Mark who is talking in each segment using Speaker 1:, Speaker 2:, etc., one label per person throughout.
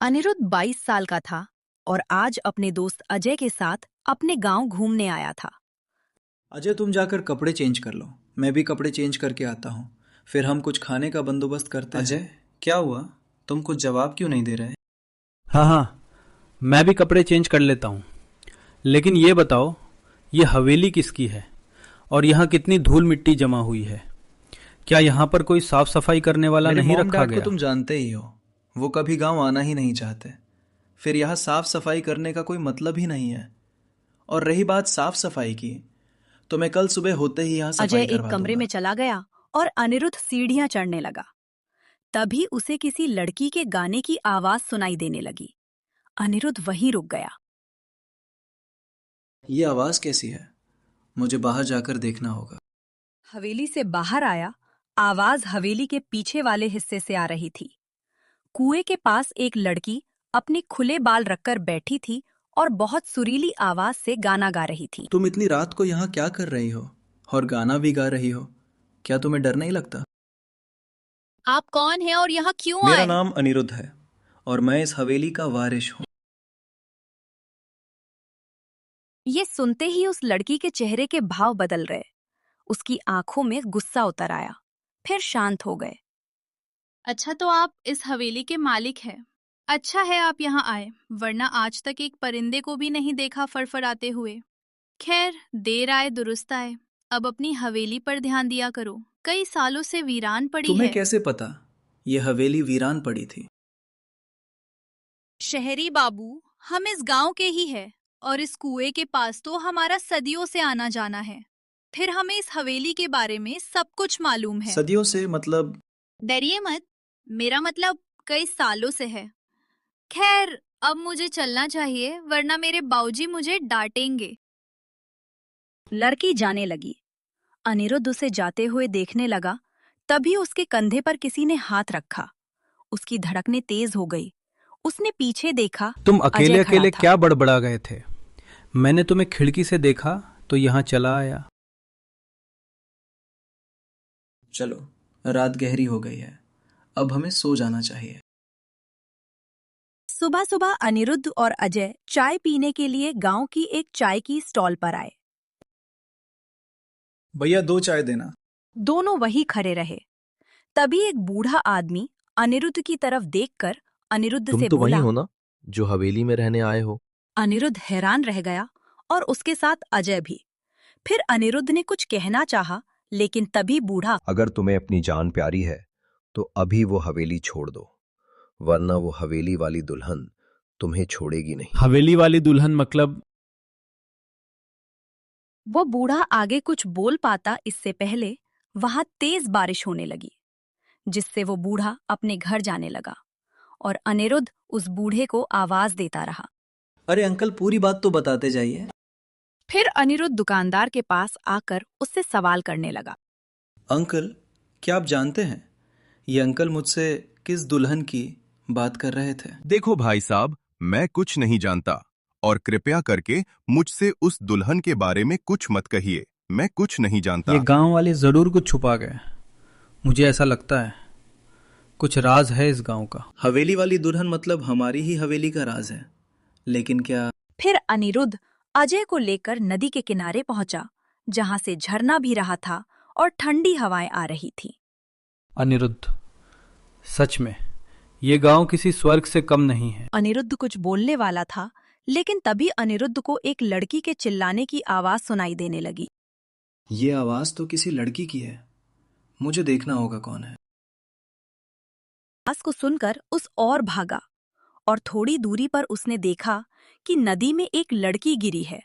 Speaker 1: अनिरुद्ध 22 साल का था और आज अपने दोस्त अजय के साथ अपने गांव घूमने आया था।
Speaker 2: अजय, तुम जाकर कपड़े चेंज कर लो। मैं भी कपड़े चेंज करके आता हूँ। फिर हम कुछ खाने का बंदोबस्त करते हैं।
Speaker 3: अजय, क्या हुआ? तुम कुछ जवाब क्यों नहीं दे रहे?
Speaker 4: हाँ हाँ, मैं भी कपड़े चेंज कर लेता हूँ। लेकिन ये बताओ, ये हवेली किसकी है और यहाँ कितनी धूल मिट्टी जमा हुई है? क्या यहाँ पर कोई साफ सफाई करने वाला
Speaker 2: मेरे
Speaker 4: नहीं
Speaker 2: मॉम
Speaker 4: रखा
Speaker 2: डैड को
Speaker 4: गया?
Speaker 2: तुम जानते ही हो, वो कभी गांव आना ही नहीं चाहते। फिर यहाँ साफ सफाई करने का कोई मतलब ही नहीं है। और रही बात साफ सफाई की, तो मैं कल सुबह होते ही यहाँ
Speaker 1: अजय
Speaker 2: सफाई
Speaker 1: एक
Speaker 2: करवा
Speaker 1: कमरे
Speaker 2: दूंगा।
Speaker 1: में चला गया और अनिरुद्ध सीढ़ियां चढ़ने लगा। तभी उसे किसी लड़की के गाने की आवाज सुनाई देने लगी। अनिरुद्ध वहीं रुक गया।
Speaker 2: ये आवाज कैसी है? मुझे बाहर जाकर देखना होगा।
Speaker 1: हवेली से बाहर आया। आवाज हवेली के पीछे वाले हिस्से से आ रही थी। कुएं के पास एक लड़की अपने खुले बाल रखकर बैठी थी और बहुत सुरीली आवाज से गाना गा रही थी।
Speaker 2: तुम इतनी रात को यहाँ क्या कर रही हो और गाना भी गा रही हो? क्या तुम्हें डर नहीं लगता?
Speaker 1: आप कौन हैं और यहाँ क्यों
Speaker 2: मेरा
Speaker 1: आए?
Speaker 2: नाम अनिरुद्ध है और मैं इस हवेली का वारिश हूँ।
Speaker 1: ये सुनते ही उस लड़की के चेहरे के भाव बदल गए। उसकी आंखों में गुस्सा उतर आया, फिर शांत हो गए।
Speaker 5: अच्छा, तो आप इस हवेली के मालिक हैं। अच्छा है आप यहाँ आए, वरना आज तक एक परिंदे को भी नहीं देखा फड़फड़ाते हुए। खैर, देर आए दुरुस्त आए। अब अपनी हवेली पर ध्यान दिया करो, कई सालों से वीरान पड़ी
Speaker 2: तुम्हें
Speaker 5: है।
Speaker 2: कैसे पता ये हवेली वीरान पड़ी थी?
Speaker 5: शहरी बाबू, हम इस गांव के ही है और इस कुएं के पास तो हमारा सदियों से आना जाना है। फिर हमें इस हवेली के बारे में सब कुछ मालूम है।
Speaker 2: सदियों से मतलब?
Speaker 5: डरिए मत, मेरा मतलब कई सालों से है। खैर, अब मुझे चलना चाहिए, वरना मेरे बाऊजी मुझे डांटेंगे।
Speaker 1: लड़की जाने लगी। अनिरुद्ध उसे जाते हुए देखने लगा। तभी उसके कंधे पर किसी ने हाथ रखा। उसकी धड़कनें तेज हो गई। उसने पीछे देखा।
Speaker 4: तुम
Speaker 1: अजय
Speaker 4: अकेले
Speaker 1: खड़ा
Speaker 4: अकेले
Speaker 1: था।
Speaker 4: क्या बड़बड़ा गए थे? मैंने तुम्हें खिड़की से देखा तो यहाँ चला आया।
Speaker 2: चलो, रात गहरी हो गई है, अब हमें सो जाना चाहिए।
Speaker 1: सुबह सुबह अनिरुद्ध और अजय चाय पीने के लिए गांव की एक चाय की स्टॉल पर आए।
Speaker 2: भैया, 2 चाय देना।
Speaker 1: दोनों वहीं खड़े रहे। तभी एक बूढ़ा आदमी अनिरुद्ध की तरफ देखकर अनिरुद्ध
Speaker 6: तुम
Speaker 1: से
Speaker 6: तो वही
Speaker 1: बोला।
Speaker 6: हो ना जो हवेली में रहने आए हो?
Speaker 1: अनिरुद्ध हैरान रह गया और उसके साथ अजय भी। फिर अनिरुद्ध ने कुछ कहना चाहा, लेकिन तभी बूढ़ा।
Speaker 7: अगर तुम्हें अपनी जान प्यारी है तो अभी वो हवेली छोड़ दो, वरना वो हवेली वाली दुल्हन तुम्हें छोड़ेगी नहीं।
Speaker 4: हवेली वाली दुल्हन मतलब?
Speaker 1: वो बूढ़ा आगे कुछ बोल पाता इससे पहले वहां तेज बारिश होने लगी, जिससे वो बूढ़ा अपने घर जाने लगा और अनिरुद्ध उस बूढ़े को आवाज देता रहा।
Speaker 2: अरे अंकल, पूरी बात तो बताते जाइए।
Speaker 1: फिर अनिरुद्ध दुकानदार के पास आकर उससे सवाल करने लगा।
Speaker 2: अंकल, क्या आप जानते हैं ये अंकल मुझसे किस दुल्हन की बात कर रहे थे?
Speaker 8: देखो भाई साहब, मैं कुछ नहीं जानता और कृपया करके मुझसे उस दुल्हन के बारे में कुछ मत कहिए। मैं कुछ नहीं जानता।
Speaker 4: ये गांव वाले जरूर कुछ छुपा गए। मुझे ऐसा लगता है कुछ राज है इस गांव का।
Speaker 2: हवेली वाली दुल्हन मतलब हमारी ही हवेली का राज है, लेकिन क्या?
Speaker 1: फिर अनिरुद्ध अजय को लेकर नदी के किनारे पहुंचा, जहां से झरना भी रहा था और ठंडी हवाएं आ रही थी।
Speaker 4: अनिरुद्ध, सच में ये गांव किसी स्वर्ग से कम नहीं है।
Speaker 1: अनिरुद्ध कुछ बोलने वाला था, लेकिन तभी अनिरुद्ध को एक लड़की के चिल्लाने की आवाज सुनाई देने लगी।
Speaker 2: ये आवाज तो किसी लड़की की है। मुझे देखना होगा कौन है।
Speaker 1: आवाज को सुनकर उस और भागा और थोड़ी दूरी पर उसने देखा कि नदी में एक लड़की गिरी है।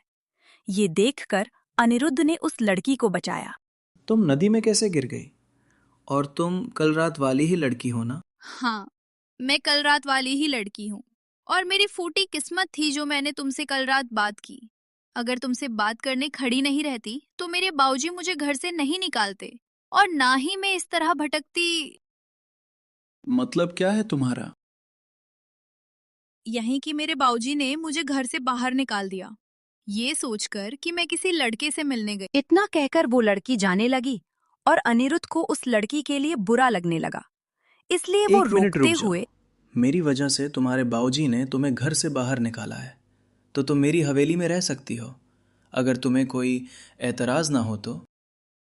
Speaker 1: ये देखकर अनिरुद्ध ने उस लड़की को बचाया।
Speaker 2: तुम नदी में कैसे गिर गई? और तुम कल रात वाली ही लड़की हो ना?
Speaker 5: हाँ, मैं कल रात वाली ही लड़की हूँ और मेरी फूटी किस्मत थी जो मैंने तुमसे कल रात बात की। अगर तुमसे बात करने खड़ी नहीं रहती तो मेरे बाऊजी मुझे घर से नहीं निकालते और ना ही मैं इस तरह भटकती।
Speaker 2: मतलब क्या है तुम्हारा?
Speaker 5: यहीं कि मेरे बाऊजी ने मुझे घर से बाहर निकाल दिया, ये सोचकर कि मैं किसी लड़के से मिलने गई।
Speaker 1: इतना कहकर वो लड़की जाने लगी और अनिरुद्ध को उस लड़की के लिए बुरा लगने लगा। इसलिए वो
Speaker 2: एक मिनट रुक
Speaker 1: रोकते
Speaker 2: जाओ।
Speaker 1: हुए।
Speaker 2: मेरी वजह से तुम्हारे बाबूजी ने तुम्हें घर से बाहर निकाला है, तो तुम मेरी हवेली में रह सकती हो, अगर तुम्हें कोई एतराज ना हो तो।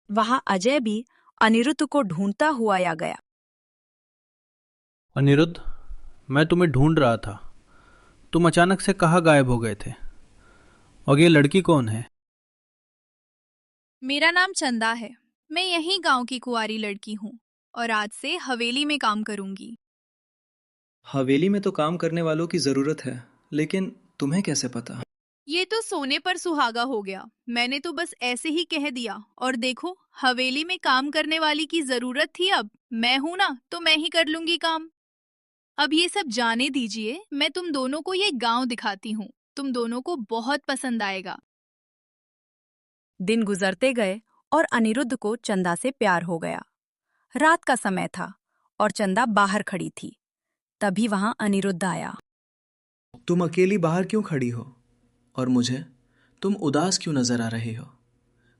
Speaker 1: वहां अजय भी अनिरुद्ध को ढूंढता हुआ आ गया।
Speaker 4: अनिरुद्ध, मैं तुम्हें ढूंढ रहा था। तुम अचानक से कहाँ गायब हो गए थे? और ये लड़की कौन है?
Speaker 5: मेरा नाम चंदा है। मैं यही गांव की कुंवारी लड़की हूँ और आज से हवेली में काम करूंगी।
Speaker 2: हवेली में तो काम करने वालों की जरूरत है, लेकिन तुम्हें कैसे पता?
Speaker 5: ये तो सोने पर सुहागा हो गया। मैंने तो बस ऐसे ही कह दिया, और देखो, हवेली में काम करने वाली की जरूरत थी। अब मैं हूं ना, तो मैं ही कर लूंगी काम। अब ये सब जाने दीजिए, मैं तुम दोनों को ये गांव दिखाती हूँ। तुम दोनों को बहुत पसंद आएगा।
Speaker 1: दिन गुजरते गए और अनिरुद्ध को चंदा से प्यार हो गया। रात का समय था और चंदा बाहर खड़ी थी। तभी वहां अनिरुद्ध आया।
Speaker 2: तुम अकेली बाहर क्यों खड़ी हो? और मुझे तुम उदास क्यों नजर आ रही हो?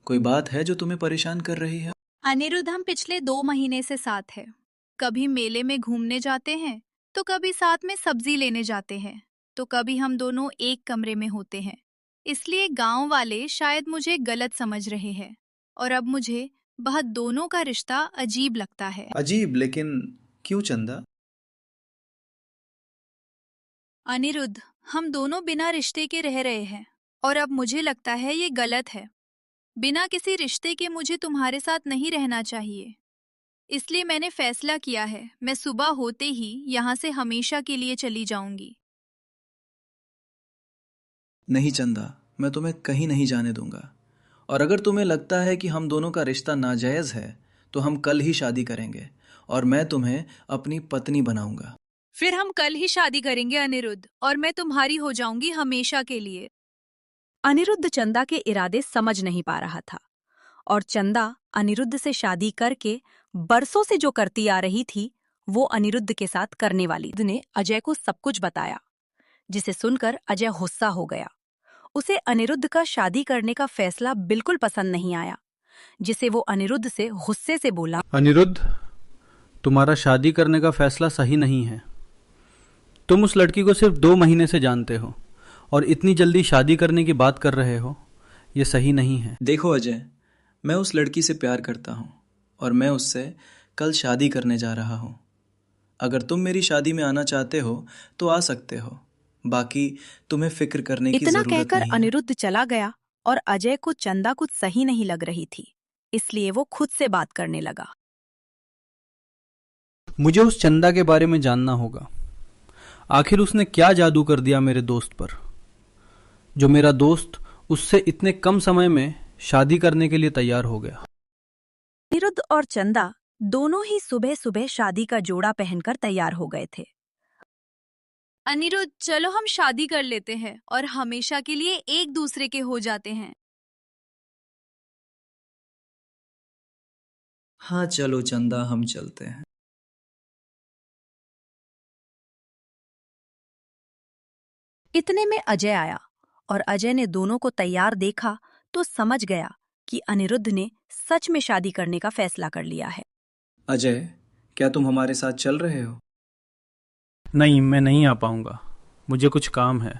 Speaker 2: कोई बात है जो तुम्हें परेशान कर रही है?
Speaker 5: अनिरुद्ध, हम पिछले 2 महीने से साथ हैं। कभी मेले में घूमने जाते हैं, तो कभी साथ में सब्जी लेने जाते हैं, तो कभी हम दोनों एक कमरे में होते हैं। इसलिए गांव वाले शायद मुझे गलत समझ रहे हैं, और अब मुझे वह दोनों का रिश्ता अजीब लगता है।
Speaker 2: अजीब? लेकिन क्यों चंदा?
Speaker 5: अनिरुद्ध, हम दोनों बिना रिश्ते के रह रहे हैं, और अब मुझे लगता है ये गलत है। बिना किसी रिश्ते के मुझे तुम्हारे साथ नहीं रहना चाहिए। इसलिए मैंने फैसला किया है, मैं सुबह होते ही यहाँ से हमेशा के लिए चली जाऊंगी।
Speaker 2: नहीं चंदा, मैं तुम्हें कहीं नहीं जाने दूंगा। और अगर तुम्हें लगता है कि हम दोनों का रिश्ता नाजायज है, तो हम कल ही शादी करेंगे और मैं तुम्हें अपनी पत्नी बनाऊंगा।
Speaker 5: फिर हम कल ही शादी करेंगे अनिरुद्ध, और मैं तुम्हारी हो जाऊंगी हमेशा के लिए।
Speaker 1: अनिरुद्ध चंदा के इरादे समझ नहीं पा रहा था, और चंदा अनिरुद्ध से शादी करके बरसों से जो करती आ रही थी, वो अनिरुद्ध के साथ करने वाली। ने अजय को सब कुछ बताया, जिसे सुनकर अजय गुस्सा हो गया। उसे अनिरुद्ध का शादी करने का फैसला बिल्कुल पसंद नहीं आया, जिसे वो अनिरुद्ध से गुस्से से बोला।
Speaker 4: अनिरुद्ध, तुम्हारा शादी करने का फैसला सही नहीं है। तुम उस लड़की को सिर्फ 2 महीने से जानते हो और इतनी जल्दी शादी करने की बात कर रहे हो। ये सही नहीं है।
Speaker 2: देखो अजय, मैं उस लड़की से प्यार करता हूँ और मैं उससे कल शादी करने जा रहा हूँ। अगर तुम मेरी शादी में आना चाहते हो तो आ सकते हो, बाकी तुम्हें फिक्र करने की
Speaker 1: इतना
Speaker 2: जरूरत
Speaker 1: कहकर
Speaker 2: नहीं है।
Speaker 1: अनिरुद्ध चला गया और अजय को चंदा कुछ सही नहीं लग रही थी, इसलिए वो खुद से बात करने लगा।
Speaker 4: मुझे उस चंदा के बारे में जानना होगा। आखिर उसने क्या जादू कर दिया मेरे दोस्त पर, जो मेरा दोस्त उससे इतने कम समय में शादी करने के लिए तैयार हो गया।
Speaker 1: अनिरुद्ध और चंदा दोनों ही सुबह सुबह शादी का जोड़ा पहनकर तैयार हो गए थे।
Speaker 5: अनिरुद्ध, चलो हम शादी कर लेते हैं और हमेशा के लिए एक दूसरे के हो जाते हैं।
Speaker 2: हाँ चलो चंदा, हम चलते हैं।
Speaker 1: इतने में अजय आया और अजय ने दोनों को तैयार देखा तो समझ गया कि अनिरुद्ध ने सच में शादी करने का फैसला कर लिया है।
Speaker 2: अजय, क्या तुम हमारे साथ चल रहे हो?
Speaker 4: नहीं, मैं नहीं आ पाऊंगा, मुझे कुछ काम है।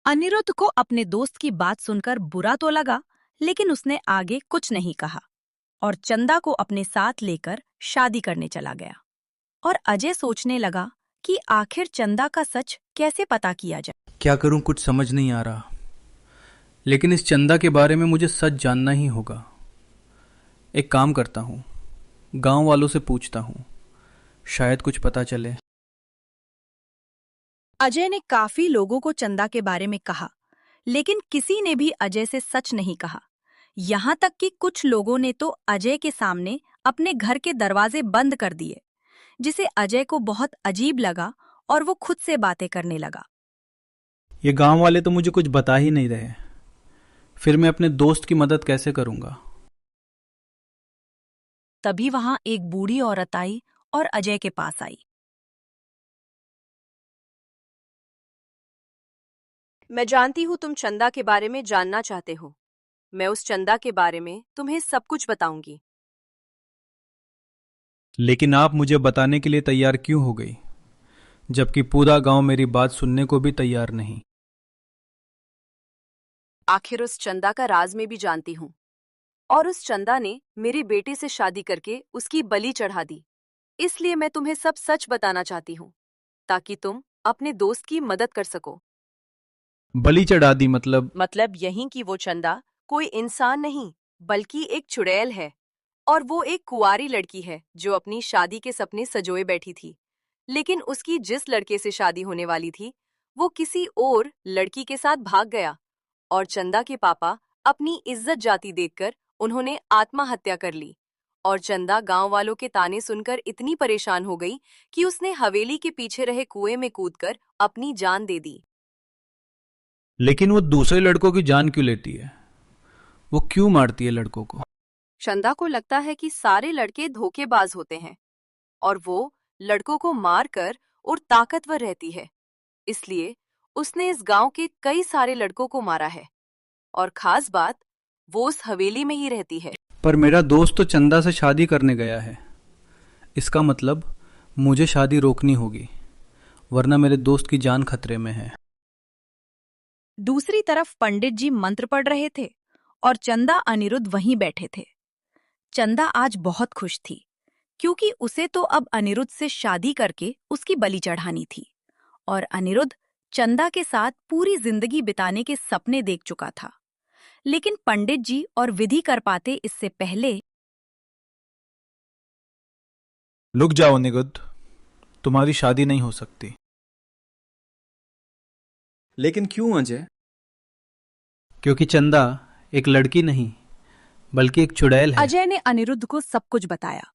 Speaker 1: अनिरुद्ध को अपने दोस्त की बात सुनकर बुरा तो लगा, लेकिन उसने आगे कुछ नहीं कहा और चंदा को अपने साथ लेकर शादी करने चला गया। और अजय सोचने लगा कि आखिर चंदा का सच कैसे पता किया जाए।
Speaker 4: क्या करूं, कुछ समझ नहीं आ रहा। लेकिन इस चंदा के बारे में मुझे सच जानना ही होगा। एक काम करता हूं, गांव वालों से पूछता हूं, शायद कुछ पता चले।
Speaker 1: अजय ने काफी लोगों को चंदा के बारे में कहा, लेकिन किसी ने भी अजय से सच नहीं कहा। यहाँ तक कि कुछ लोगों ने तो अजय के सामने अपने घर के दरवाजे बंद कर दिए, जिसे अजय को बहुत अजीब लगा और वो खुद से बातें करने लगा।
Speaker 4: ये गांव वाले तो मुझे कुछ बता ही नहीं रहे, फिर मैं अपने दोस्त की मदद कैसे करूंगा?
Speaker 1: तभी वहां एक बूढ़ी औरत आई और अजय के पास आई।
Speaker 9: मैं जानती हूँ तुम चंदा के बारे में जानना चाहते हो। मैं उस चंदा के बारे में तुम्हें सब कुछ बताऊंगी।
Speaker 4: लेकिन आप मुझे बताने के लिए तैयार क्यों हो गई? जबकि पूरा गांव मेरी बात सुनने को भी तैयार नहीं।
Speaker 9: आखिर उस चंदा का राज मैं भी जानती हूँ, और उस चंदा ने मेरे बेटे से शादी करके उसकी बलि चढ़ा दी। इसलिए मैं तुम्हें सब सच बताना चाहती हूँ, ताकि तुम अपने दोस्त की मदद कर सको।
Speaker 4: बलि चढ़ा दी
Speaker 9: मतलब यही कि वो चंदा कोई इंसान नहीं, बल्कि एक चुड़ैल है, और वो एक कुंवारी लड़की है जो अपनी शादी के सपने सजोए बैठी थी। लेकिन उसकी जिस लड़के से शादी होने वाली थी, वो किसी और लड़की के साथ भाग गया, और चंदा के पापा अपनी इज्जत जाती देखकर उन्होंने आत्महत्या कर ली। और चंदा गांव वालों के ताने सुनकर इतनी परेशान हो गई कि उसने हवेली के पीछे रहे कुएं में कूदकर अपनी जान दे दी।
Speaker 4: लेकिन वो दूसरे लड़कों की जान क्यों लेती है? वो क्यों मारती है लड़कों को?
Speaker 9: चंदा को लगता है कि सारे लड़के धोखेबाज होते हैं, और वो लड़कों को मारकर और ताकतवर रहती है। इसलिए उसने इस गांव के कई सारे लड़कों को मारा है, और खास बात, वो उस हवेली में ही रहती है।
Speaker 4: पर मेरा दोस्त तो चंदा से शादी करने गया है। इसका मतलब मुझे शादी रोकनी होगी, वरना मेरे दोस्त की जान खतरे में है।
Speaker 1: दूसरी तरफ पंडित जी मंत्र पढ़ रहे थे और चंदा अनिरुद्ध वहीं बैठे थे। चंदा आज बहुत खुश थी, क्योंकि उसे तो अब अनिरुद्ध से शादी करके उसकी बलि चढ़ानी थी, और अनिरुद्ध चंदा के साथ पूरी जिंदगी बिताने के सपने देख चुका था। लेकिन पंडित जी और विधि कर पाते इससे पहले।
Speaker 4: रुक जाओ निरुद्ध, तुम्हारी शादी नहीं हो सकती।
Speaker 2: लेकिन क्यों अजय?
Speaker 4: क्योंकि चंदा एक लड़की नहीं, बल्कि एक चुड़ैल है।
Speaker 1: अजय ने अनिरुद्ध को सब कुछ बताया,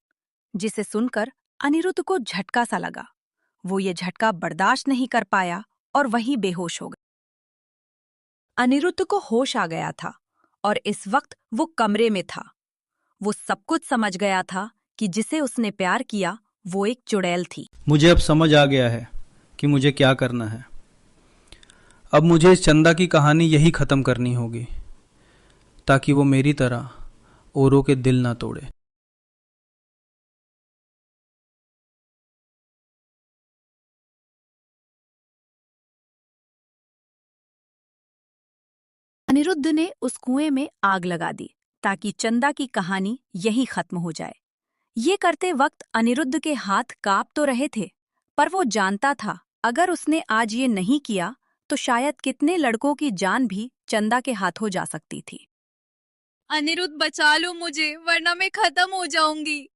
Speaker 1: जिसे सुनकर अनिरुद्ध को झटका सा लगा। वो ये झटका बर्दाश्त नहीं कर पाया और वहीं बेहोश हो गया। अनिरुद्ध को होश आ गया था, और इस वक्त वो कमरे में था। वो सब कुछ समझ गया था कि जिसे उसने प्यार किया वो एक चुड़ैल थी।
Speaker 4: मुझे अब समझ आ गया है कि मुझे क्या करना है। अब मुझे इस चंदा की कहानी यही खत्म करनी होगी, ताकि वो मेरी तरह औरों के दिल ना तोड़े।
Speaker 1: अनिरुद्ध ने उस कुएं में आग लगा दी, ताकि चंदा की कहानी यहीं खत्म हो जाए। ये करते वक्त अनिरुद्ध के हाथ कांप तो रहे थे, पर वो जानता था अगर उसने आज ये नहीं किया तो शायद कितने लड़कों की जान भी चंदा के हाथों जा सकती थी।
Speaker 5: अनिरुद्ध बचा लो मुझे, वरना मैं खत्म हो जाऊंगी।